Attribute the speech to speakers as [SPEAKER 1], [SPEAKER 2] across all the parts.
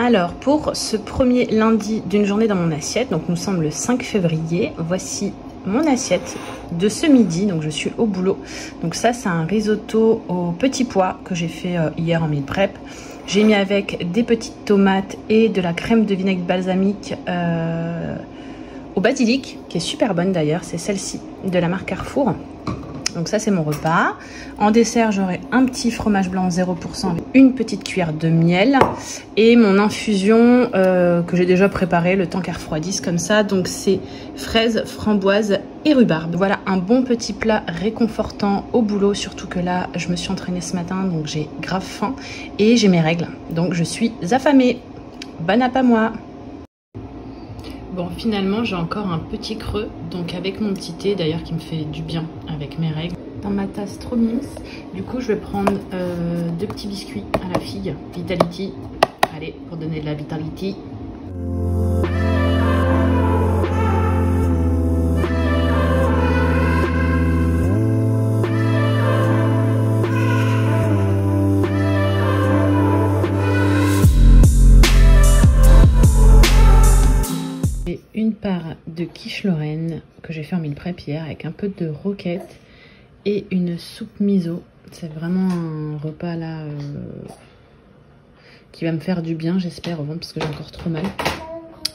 [SPEAKER 1] Alors, pour ce premier lundi d'une journée dans mon assiette, donc nous sommes le 5 février, voici mon assiette de ce midi, donc je suis au boulot. Donc ça, c'est un risotto aux petits pois que j'ai fait hier en meal prep. J'ai mis avec des petites tomates et de la crème de vinaigre balsamique au basilic, qui est super bonne d'ailleurs, c'est celle-ci de la marque Carrefour. Donc ça, c'est mon repas. En dessert, j'aurai un petit fromage blanc 0% avec une petite cuillère de miel et mon infusion que j'ai déjà préparée le temps qu'elle refroidisse comme ça. Donc c'est fraises, framboises et rhubarbe. Voilà un bon petit plat réconfortant au boulot, surtout que là, je me suis entraînée ce matin, donc j'ai grave faim et j'ai mes règles. Donc je suis affamée. Bon app à moi. Bon, finalement, j'ai encore un petit creux, donc avec mon petit thé, d'ailleurs, qui me fait du bien avec mes règles. Dans ma tasse trop miss, du coup, je vais prendre 2 petits biscuits à la figue, Vitality. Allez, pour donner de la Vitality. Une part de quiche Lorraine que j'ai fait en meal prep hier avec un peu de roquette et une soupe miso. C'est vraiment un repas là qui va me faire du bien, j'espère, au ventre, parce que j'ai encore trop mal.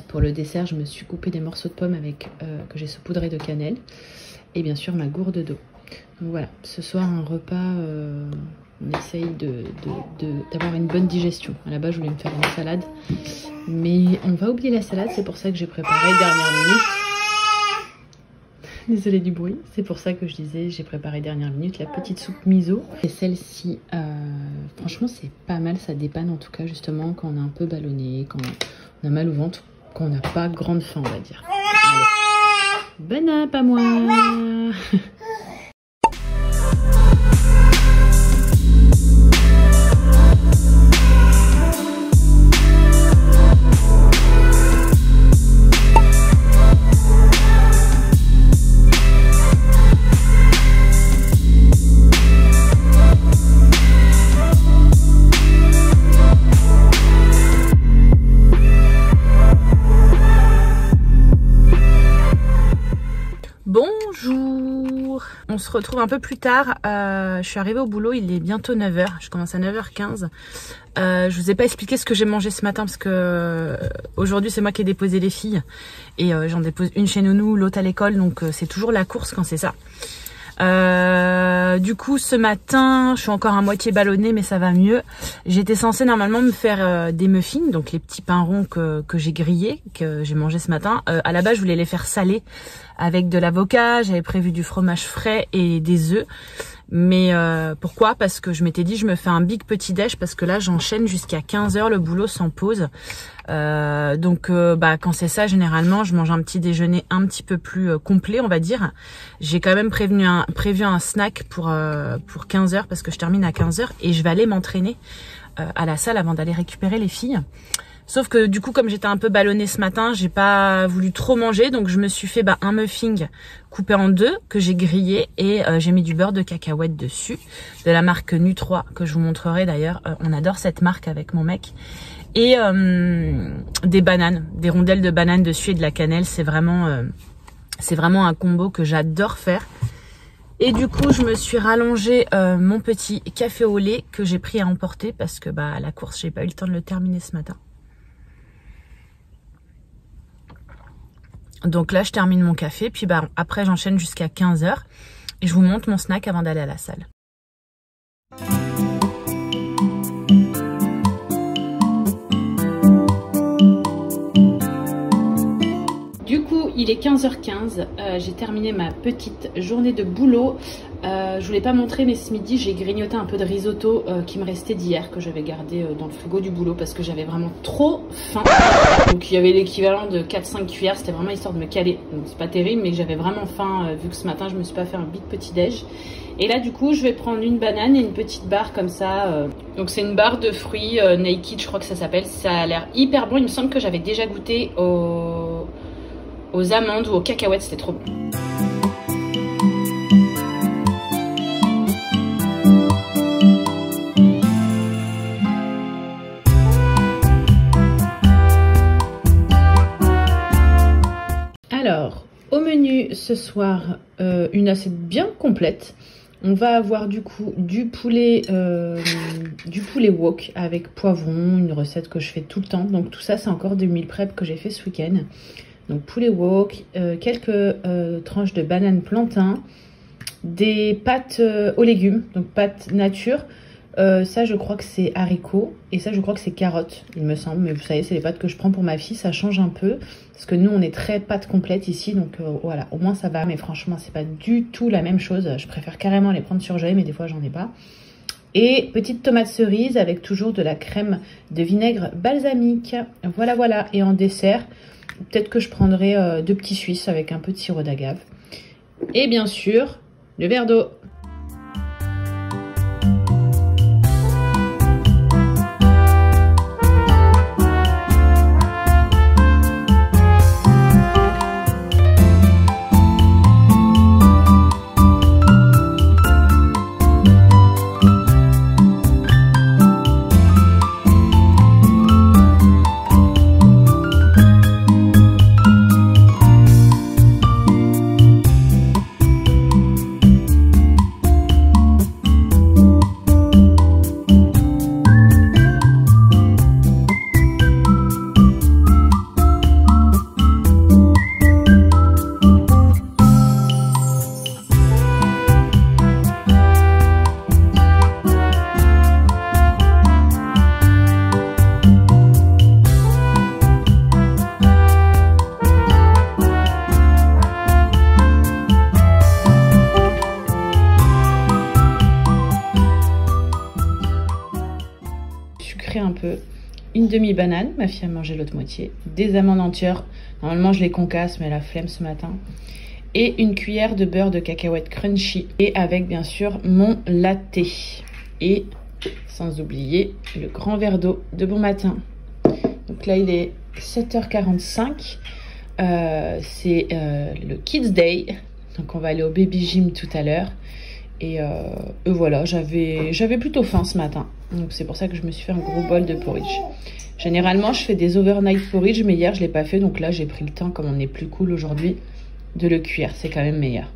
[SPEAKER 1] Pour le dessert, je me suis coupé des morceaux de pommes avec que j'ai saupoudré de cannelle et bien sûr ma gourde d'eau. Donc voilà, ce soir un repas, on essaye d'avoir une bonne digestion. À la base, je voulais me faire une salade, mais on va oublier la salade, c'est pour ça que j'ai préparé dernière minute. Désolée du bruit, c'est pour ça que je disais j'ai préparé dernière minute la petite soupe miso. Et celle-ci, franchement c'est pas mal, ça dépanne en tout cas justement quand on est un peu ballonné, quand on a mal au ventre, quand on n'a pas grande faim on va dire. Allez, bon app à moi. Bonjour, on se retrouve un peu plus tard, je suis arrivée au boulot, il est bientôt 9h, je commence à 9h15. Je vous ai pas expliqué ce que j'ai mangé ce matin parce que aujourd'hui c'est moi qui ai déposé les filles et j'en dépose une chez Nounou, l'autre à l'école, donc c'est toujours la course quand c'est ça. Du coup ce matin je suis encore à moitié ballonnée mais ça va mieux. J'étais censée normalement me faire des muffins, donc les petits pains ronds que j'ai grillés, que j'ai mangé ce matin. À la base je voulais les faire saler avec de l'avocat, j'avais prévu du fromage frais et des œufs. Mais pourquoi? Parce que je m'étais dit je me fais un big petit déj parce que là j'enchaîne jusqu'à 15h le boulot sans pause. Donc quand c'est ça, généralement je mange un petit déjeuner un petit peu plus complet on va dire. J'ai quand même prévu un snack pour 15h parce que je termine à 15h et je vais aller m'entraîner à la salle avant d'aller récupérer les filles. Sauf que du coup comme j'étais un peu ballonnée ce matin, j'ai pas voulu trop manger, donc je me suis fait un muffin coupé en 2 que j'ai grillé et j'ai mis du beurre de cacahuète dessus de la marque Nu3 que je vous montrerai d'ailleurs. On adore cette marque avec mon mec. Et des bananes, des rondelles de bananes dessus et de la cannelle. C'est vraiment un combo que j'adore faire. Et du coup, je me suis rallongé mon petit café au lait que j'ai pris à emporter parce que à la course, j'ai pas eu le temps de le terminer ce matin. Donc là, je termine mon café, puis après, j'enchaîne jusqu'à 15h et je vous montre mon snack avant d'aller à la salle. Du coup, il est 15h15, j'ai terminé ma petite journée de boulot. Je voulais pas montrer, mais ce midi j'ai grignoté un peu de risotto qui me restait d'hier, que j'avais gardé dans le frigo du boulot parce que j'avais vraiment trop faim. Donc il y avait l'équivalent de 4-5 cuillères, c'était vraiment histoire de me caler. Donc c'est pas terrible, mais j'avais vraiment faim vu que ce matin je me suis pas fait un big petit déj. Et là du coup je vais prendre une banane et une petite barre comme ça. Donc c'est une barre de fruits Naked, je crois que ça s'appelle. Ça a l'air hyper bon, il me semble que j'avais déjà goûté aux amandes ou aux cacahuètes, c'était trop bon. ce soir une assiette bien complète. On va avoir du coup du poulet wok avec poivron, une recette que je fais tout le temps. Donc tout ça, c'est encore du meal prep que j'ai fait ce week-end. Donc poulet wok, quelques tranches de banane plantain, des pâtes aux légumes, donc pâtes nature. Ça je crois que c'est haricots et ça je crois que c'est carottes il me semble, mais vous savez c'est les pâtes que je prends pour ma fille, ça change un peu parce que nous on est très pâtes complètes ici, donc voilà, au moins ça va, mais franchement c'est pas du tout la même chose, je préfère carrément les prendre surgelées, mais des fois j'en ai pas. Et petite tomate cerise avec toujours de la crème de vinaigre balsamique, voilà voilà. Et en dessert peut-être que je prendrai 2 petits suisses avec un peu de sirop d'agave et bien sûr le verre d'eau. Un peu, une demi-banane, ma fille a mangé l'autre moitié, des amandes entières, normalement je les concasse mais la flemme ce matin, et une cuillère de beurre de cacahuète crunchy, et avec bien sûr mon latte, et sans oublier le grand verre d'eau de bon matin. Donc là il est 7h45, c'est le Kids Day, donc on va aller au baby gym tout à l'heure. Et voilà, j'avais plutôt faim ce matin. Donc c'est pour ça que je me suis fait un gros bol de porridge. Généralement, je fais des overnight porridge, mais hier, je ne l'ai pas fait. Donc là, j'ai pris le temps, comme on est plus cool aujourd'hui, de le cuire. C'est quand même meilleur.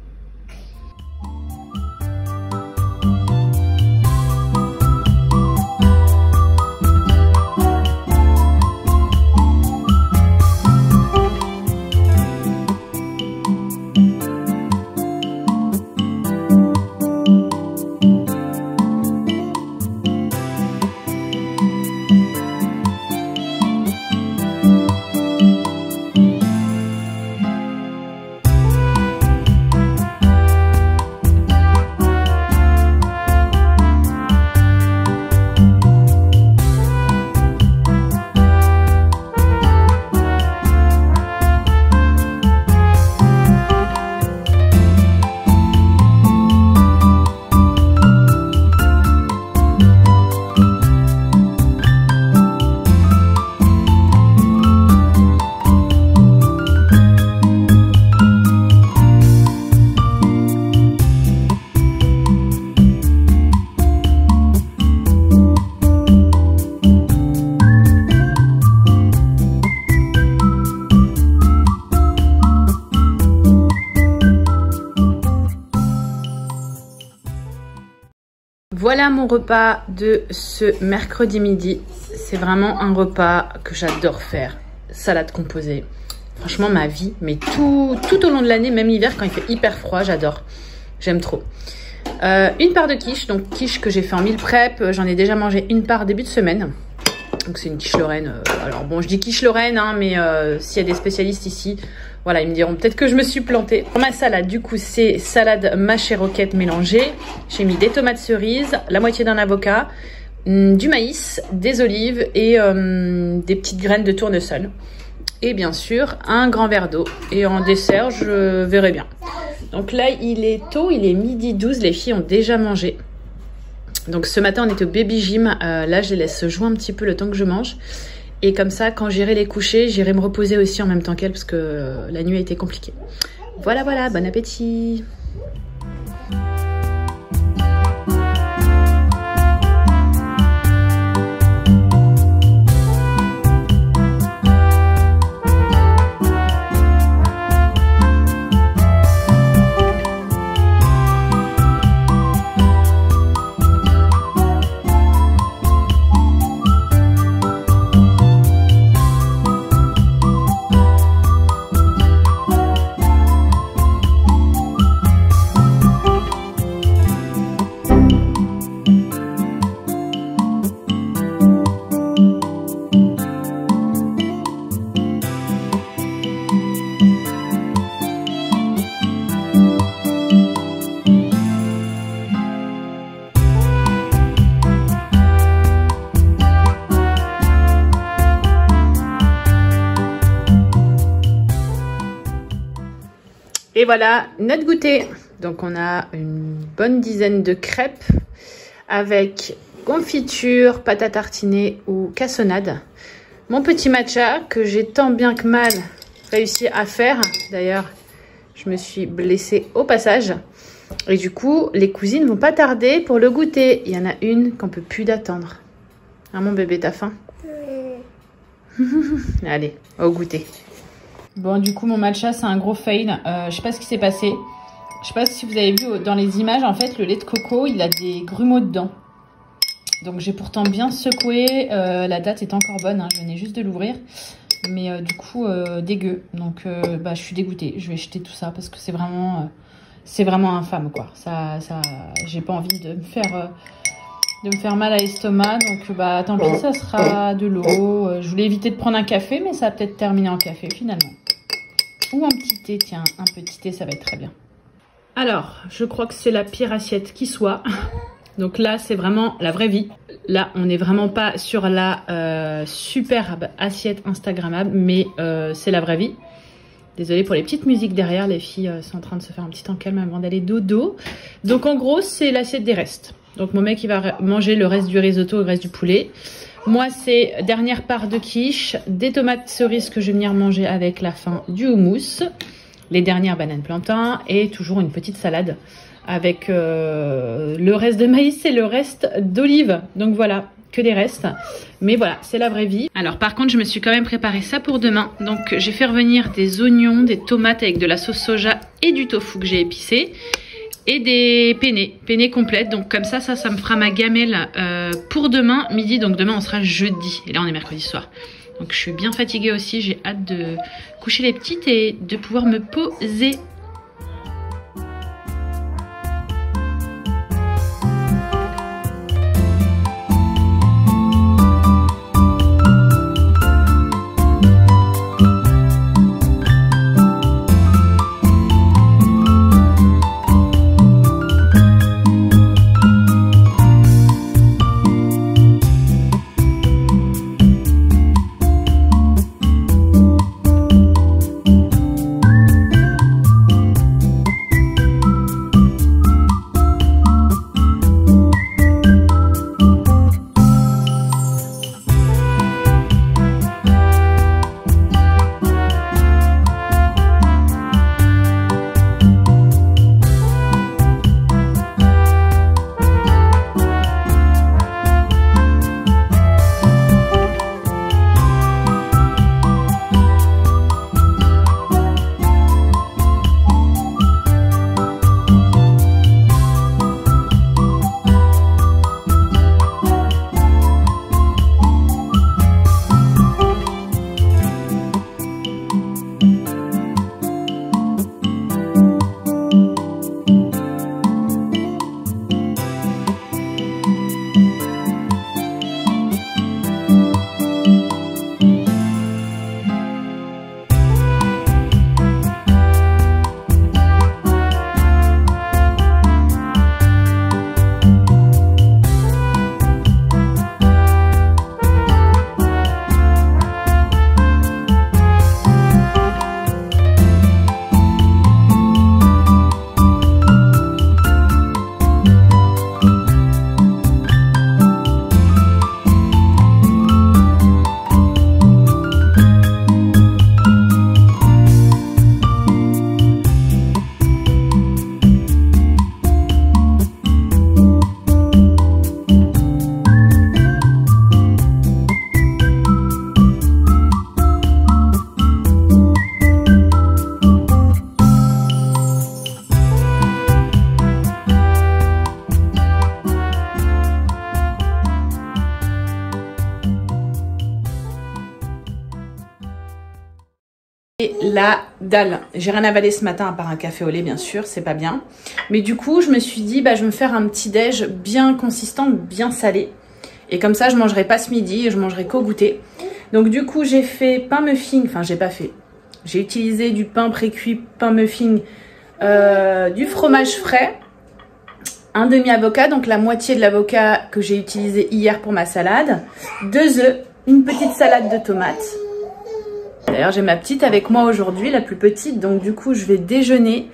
[SPEAKER 1] Voilà mon repas de ce mercredi midi. C'est vraiment un repas que j'adore faire. Salade composée. Franchement, ma vie, mais tout au long de l'année, même l'hiver, quand il fait hyper froid, j'adore. J'aime trop. Une part de quiche, donc quiche que j'ai fait en meal prep. J'en ai déjà mangé une part début de semaine. Donc c'est une quiche Lorraine. Alors bon, je dis quiche Lorraine, hein, mais s'il y a des spécialistes ici, voilà, ils me diront peut-être que je me suis plantée. Pour ma salade, du coup, c'est salade mâche et roquette mélangée. J'ai mis des tomates cerises, la moitié d'un avocat, du maïs, des olives et des petites graines de tournesol. Et bien sûr, un grand verre d'eau. Et en dessert, je verrai bien. Donc là, il est tôt, il est midi 12. Les filles ont déjà mangé. Donc ce matin, on était au baby gym. Là, je les laisse jouer un petit peu le temps que je mange. Et comme ça, quand j'irai les coucher, j'irai me reposer aussi en même temps qu'elles parce que la nuit a été compliquée. Voilà, voilà, bon appétit! Et voilà notre goûter. Donc on a une bonne dizaine de crêpes avec confiture, pâte à tartiner ou cassonade. Mon petit matcha que j'ai tant bien que mal réussi à faire. D'ailleurs, je me suis blessée au passage. Et du coup, les cousines vont pas tarder pour le goûter. Il y en a une qu'on peut plus d'attendre. Hein, mon bébé, t'as faim? Allez, au goûter. Bon, du coup, mon matcha, c'est un gros fail. Je sais pas ce qui s'est passé. Je sais pas si vous avez vu dans les images, en fait, le lait de coco, il a des grumeaux dedans. Donc, j'ai pourtant bien secoué. La date est encore bonne, hein, je venais juste de l'ouvrir. Mais du coup, dégueu. Donc, je suis dégoûtée. Je vais jeter tout ça parce que c'est vraiment infâme, quoi. J'ai pas envie de me faire mal à l'estomac. Donc, tant pis, ça sera de l'eau. Je voulais éviter de prendre un café, mais ça va peut-être terminer en café, finalement. Ou un petit thé, tiens, un petit thé, ça va être très bien. Alors, je crois que c'est la pire assiette qui soit. Donc là, c'est vraiment la vraie vie. Là, on n'est vraiment pas sur la superbe assiette instagrammable, mais c'est la vraie vie. Désolée pour les petites musiques derrière, les filles sont en train de se faire un petit temps calme avant d'aller dodo. Donc en gros, c'est l'assiette des restes. Donc mon mec, il va manger le reste du risotto, le reste du poulet. Moi, c'est dernière part de quiche, des tomates cerises que je vais venir manger avec la fin du houmous, les dernières bananes plantains et toujours une petite salade avec le reste de maïs et le reste d'olives. Donc voilà, que des restes. Mais voilà, c'est la vraie vie. Alors par contre, je me suis quand même préparé ça pour demain. Donc j'ai fait revenir des oignons, des tomates avec de la sauce soja et du tofu que j'ai épicé. Et des penne complètes. Donc comme ça me fera ma gamelle pour demain midi. Donc demain, on sera jeudi. Et là, on est mercredi soir. Donc je suis bien fatiguée aussi. J'ai hâte de coucher les petites et de pouvoir me poser. Et la dalle. J'ai rien avalé ce matin à part un café au lait, bien sûr, c'est pas bien. Mais du coup, je me suis dit, je vais me faire un petit déj bien consistant, bien salé. Et comme ça, je mangerai pas ce midi et je mangerai qu'au goûter. Donc du coup, j'ai fait pain muffin. Enfin, j'ai pas fait. J'ai utilisé du pain pré-cuit, pain muffin, du fromage frais, un demi-avocat, donc la moitié de l'avocat que j'ai utilisé hier pour ma salade, 2 œufs, une petite salade de tomates. D'ailleurs, j'ai ma petite avec moi aujourd'hui, la plus petite, donc du coup, je vais déjeuner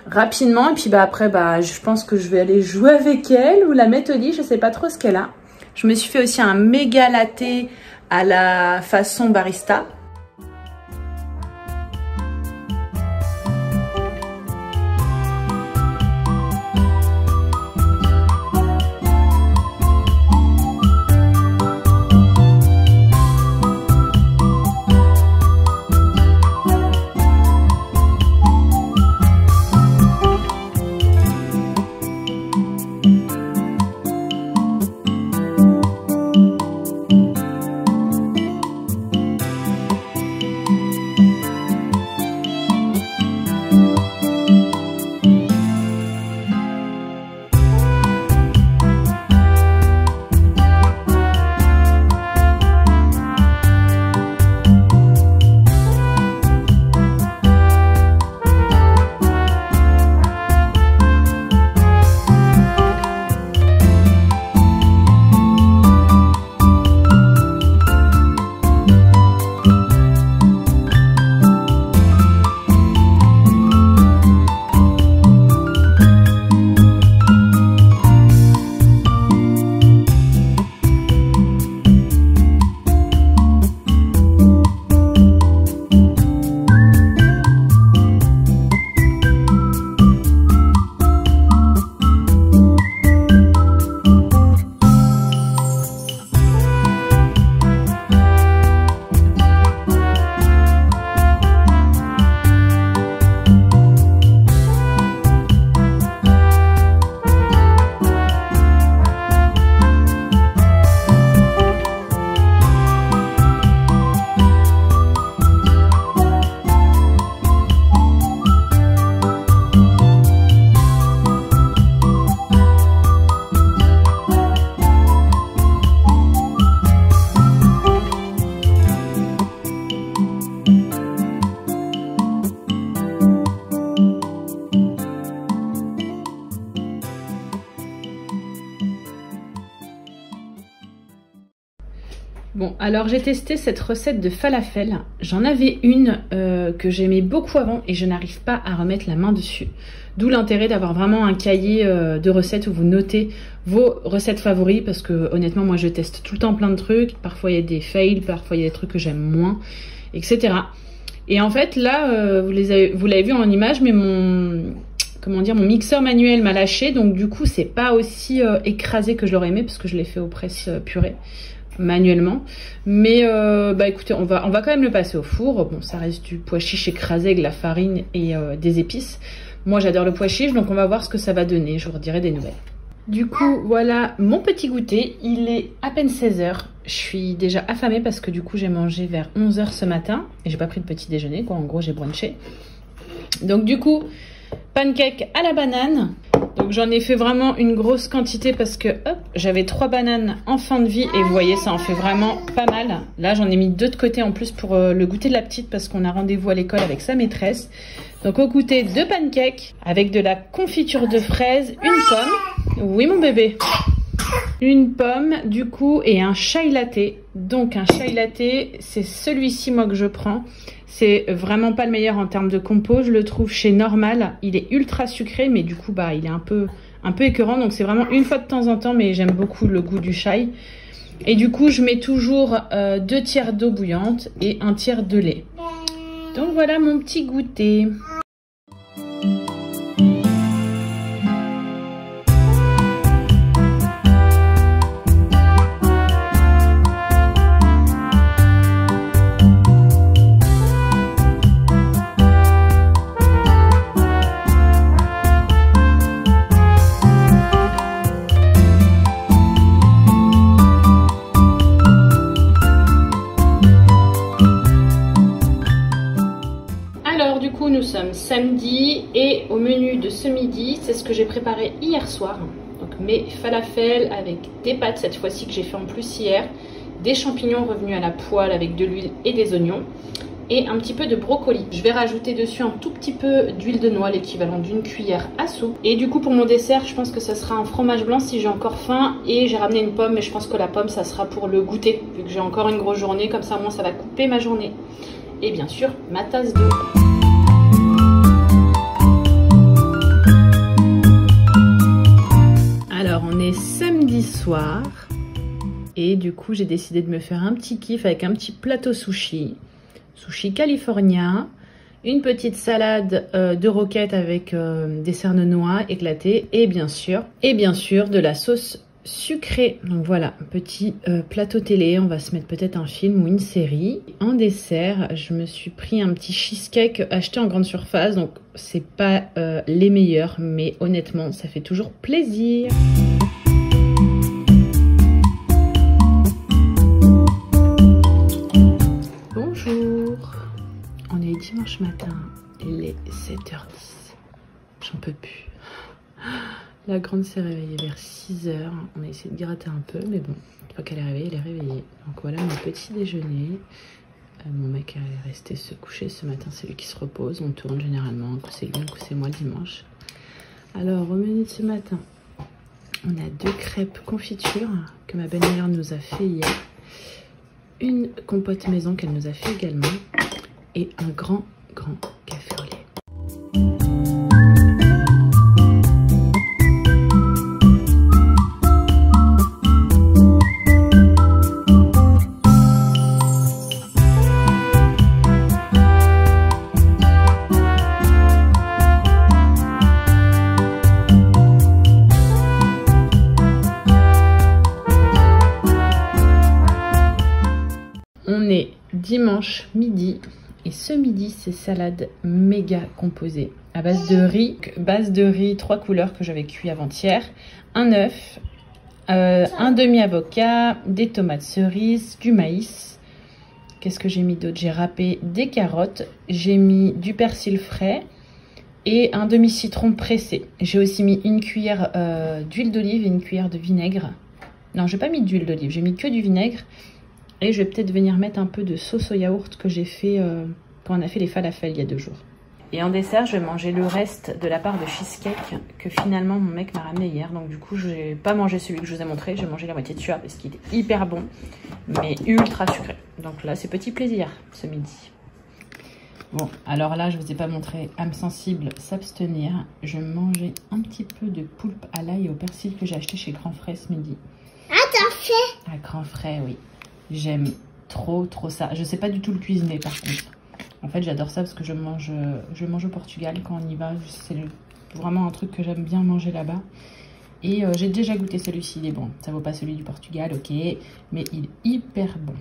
[SPEAKER 1] rapidement et puis après, je pense que je vais aller jouer avec elle ou la mettre au lit, je sais pas trop ce qu'elle a. Je me suis fait aussi un méga latte à la façon barista. Bon, alors j'ai testé cette recette de falafel. J'en avais une que j'aimais beaucoup avant et je n'arrive pas à remettre la main dessus. D'où l'intérêt d'avoir vraiment un cahier de recettes où vous notez vos recettes favoris parce que honnêtement, moi je teste tout le temps plein de trucs. Parfois il y a des fails, parfois il y a des trucs que j'aime moins, etc. Et en fait là, vous l'avez vu en image, mais mon mixeur manuel m'a lâché. Donc du coup, c'est pas aussi écrasé que je l'aurais aimé parce que je l'ai fait au presse purée manuellement, mais écoutez, on va quand même le passer au four. Bon, ça reste du pois chiche écrasé avec de la farine et des épices. Moi j'adore le pois chiche, donc on va voir ce que ça va donner, je vous redirai des nouvelles. Du coup voilà mon petit goûter, il est à peine 16 h, je suis déjà affamée parce que du coup j'ai mangé vers 11 h ce matin et j'ai pas pris de petit déjeuner quoi, en gros j'ai brunché. Donc du coup pancake à la banane. Donc j'en ai fait vraiment une grosse quantité parce que hop, j'avais 3 bananes en fin de vie et vous voyez ça en fait vraiment pas mal. Là j'en ai mis 2 de côté en plus pour le goûter de la petite parce qu'on a rendez-vous à l'école avec sa maîtresse. Donc au goûter 2 pancakes avec de la confiture de fraises, une pomme. Oui mon bébé. Une pomme du coup et un chai latte. Donc un chai latte, c'est celui-ci moi que je prends. C'est vraiment pas le meilleur en termes de compo, je le trouve chez Normal. Il est ultra sucré mais du coup il est un peu écœurant. Donc c'est vraiment une fois de temps en temps mais j'aime beaucoup le goût du chai. Et du coup je mets toujours 2 tiers d'eau bouillante et 1 tiers de lait. Donc voilà mon petit goûter. Nous sommes samedi et au menu de ce midi, c'est ce que j'ai préparé hier soir. Donc mes falafels avec des pâtes cette fois-ci que j'ai fait en plus hier, des champignons revenus à la poêle avec de l'huile et des oignons et un petit peu de brocoli. Je vais rajouter dessus un tout petit peu d'huile de noix, l'équivalent d'une cuillère à soupe. Et du coup pour mon dessert, je pense que ça sera un fromage blanc si j'ai encore faim et j'ai ramené une pomme, mais je pense que la pomme ça sera pour le goûter vu que j'ai encore une grosse journée, comme ça au moins ça va couper ma journée. et bien sûr ma tasse d'eau. Alors on est samedi soir et du coup j'ai décidé de me faire un petit kiff avec un petit plateau sushi californien, une petite salade de roquettes avec des cernes noix éclatées et bien sûr de la sauce sucrée. Donc voilà, petit plateau télé, on va se mettre peut-être un film ou une série. En dessert, je me suis pris un petit cheesecake acheté en grande surface, donc c'est pas les meilleurs, mais honnêtement ça fait toujours plaisir. Bonjour, on est dimanche matin, il est 7h10, j'en peux plus. La grande s'est réveillée vers 6h, on a essayé de gratter un peu, mais bon, une fois qu'elle est réveillée, elle est réveillée. Donc voilà mon petit déjeuner. Mon mec est resté se coucher ce matin, c'est lui qui se repose, on tourne généralement, un coup c'est lui, un coup c'est moi dimanche. Alors au menu de ce matin, on a 2 crêpes confiture que ma belle-mère nous a fait hier, une compote maison qu'elle nous a fait également, et un grand café au lait. On est dimanche midi et ce midi c'est salade méga composée à base de riz 3 couleurs que j'avais cuit avant-hier, un œuf, un demi-avocat, des tomates cerises, du maïs. Qu'est-ce que j'ai mis d'autre? J'ai râpé des carottes, j'ai mis du persil frais et un demi-citron pressé. J'ai aussi mis une cuillère d'huile d'olive et une cuillère de vinaigre. Non, j'ai pas mis d'huile d'olive, j'ai mis que du vinaigre. Et je vais peut-être venir mettre un peu de sauce au yaourt que j'ai fait quand on a fait les falafels il y a 2 jours. Et en dessert, je vais manger le reste de la part de cheesecake que finalement mon mec m'a ramené hier. Donc du coup, je n'ai pas mangé celui que je vous ai montré, j'ai mangé la moitié de celui-là parce qu'il était hyper bon, mais ultra sucré. Donc là, c'est petit plaisir ce midi. Bon, alors là, je ne vous ai pas montré âme sensible s'abstenir. Je vais manger un petit peu de poulpe à l'ail et au persil que j'ai acheté chez Grand Frais ce midi.
[SPEAKER 2] Ah, t'as fait?
[SPEAKER 1] À Grand Frais, oui. J'aime trop ça. Je sais pas du tout le cuisiner par contre. En fait, j'adore ça parce que je mange au Portugal quand on y va. C'est vraiment un truc que j'aime bien manger là-bas. Et j'ai déjà goûté celui-ci, il est bon. Ça vaut pas celui du Portugal, ok, mais il est hyper bon.